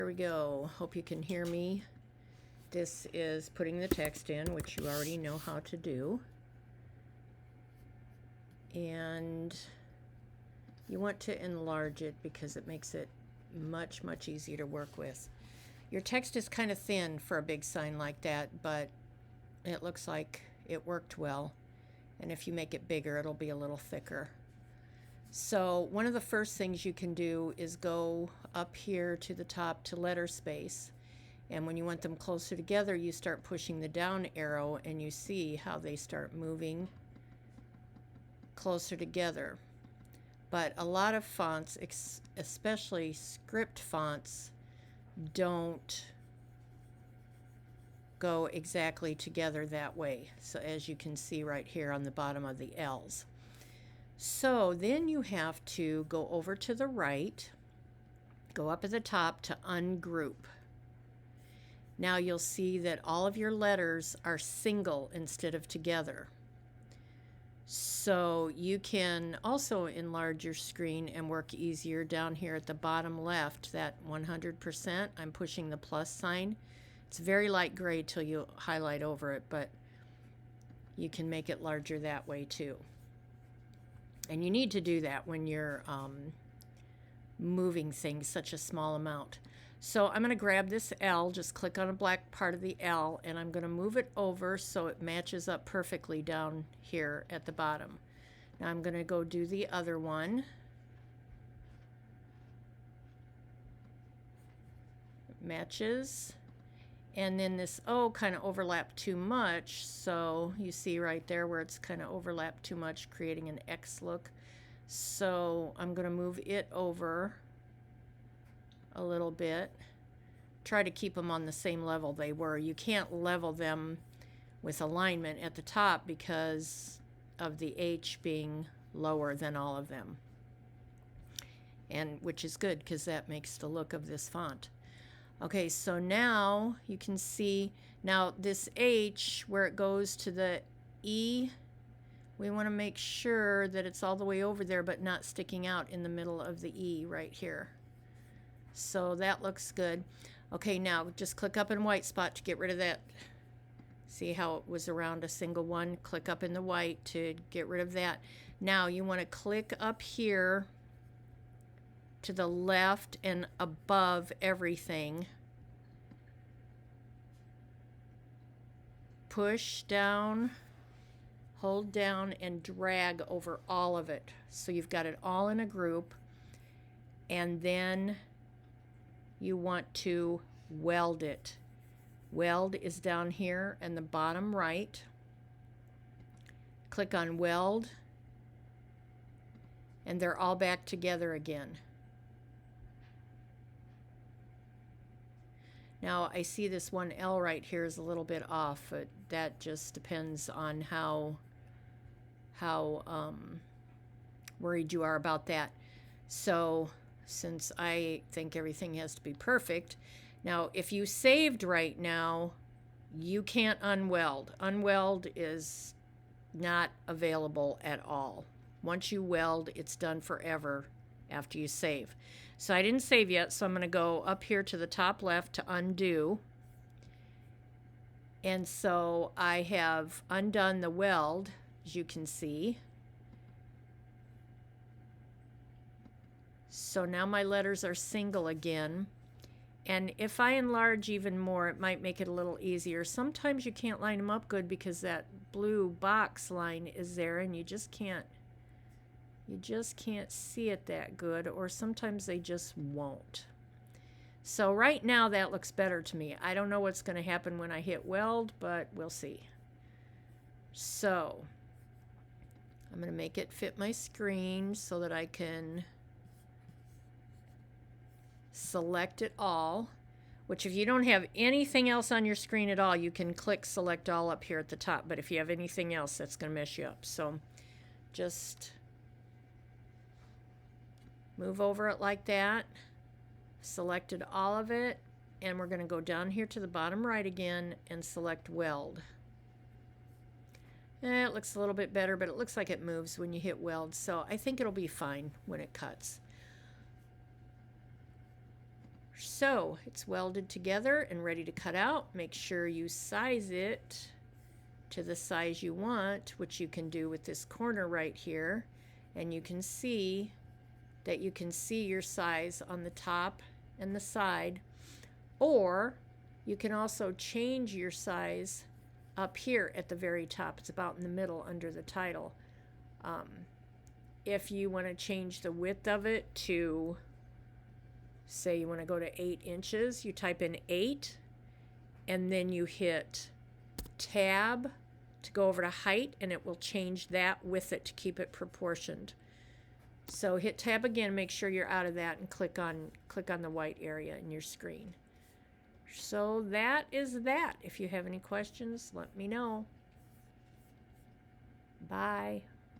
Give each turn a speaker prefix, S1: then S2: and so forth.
S1: Here we go. Hope you can hear me. This is putting the text in, which you already know how to do. And you want to enlarge it because it makes it much, much easier to work with. Your text is kind of thin for a big sign like that, but it looks like it worked well. And if you make it bigger, it'll be a little thicker. So one of the first things you can do is go up here to the top to letter space. And when you want them closer together, you start pushing the down arrow and you see how they start moving closer together. But a lot of fonts, especially script fonts, don't go exactly together that way. So as you can see right here on the bottom of the L's. So then you have to go over to the right, go up at the top to ungroup. Now you'll see that all of your letters are single instead of together. So you can also enlarge your screen and work easier down here at the bottom left, that 100%. I'm pushing the plus sign. It's very light gray till you highlight over it, but you can make it larger that way too. And you need to do that when you're moving things such a small amount. So I'm going to grab this L, just click on a black part of the L, and I'm going to move it over so it matches up perfectly down here at the bottom. Now I'm going to go do the other one. It matches. And then this O kind of overlapped too much, so you see right there where it's kind of overlapped too much, creating an X look. So I'm going to move it over a little bit. Try to keep them on the same level they were. You can't level them with alignment at the top because of the H being lower than all of them. And which is good because that makes the look of this font. Okay, so now you can see, now this H, where it goes to the E, we want to make sure that it's all the way over there but not sticking out in the middle of the E right here. So that looks good. Okay, now just click up in white spot to get rid of that. See how it was around a single one? Click up in the white to get rid of that. Now you want to click up here to the left and above everything. Push down, hold down, and drag over all of it. So you've got it all in a group. And then you want to weld it. Weld is down here in the bottom right. Click on weld, and they're all back together again. Now I see this one L right here is a little bit off, but that just depends on how worried you are about that. So since I think everything has to be perfect, now if you saved right now, you can't unweld. Unweld is not available at all. Once you weld, it's done forever after you save. So I didn't save yet, so I'm going to go up here to the top left to undo. And so I have undone the weld, as you can see. So now my letters are single again. And if I enlarge even more, it might make it a little easier. Sometimes you can't line them up good because that blue box line is there and you just can't see it that good, or sometimes they just won't. So right now that looks better to me. I don't know what's going to happen when I hit weld, but we'll see. So I'm going to make it fit my screen so that I can select it all, which if you don't have anything else on your screen at all, you can click select all up here at the top. But if you have anything else, that's going to mess you up. So just move over it like that. Selected all of it, and we're going to go down here to the bottom right again and select weld. It looks a little bit better, but it looks like it moves when you hit weld, so I think it'll be fine when it cuts. So it's welded together and ready to cut out. Make sure you size it to the size you want, which you can do with this corner right here. And you can see that you can see your size on the top and the side. Or you can also change your size up here at the very top. It's about in the middle under the title. If you want to change the width of it to, say you want to go to 8 inches, you type in 8 and then you hit tab to go over to height, and it will change that with it to keep it proportioned. So hit tab again, make sure you're out of that, and click on the white area in your screen. So that is that. If you have any questions, let me know. Bye.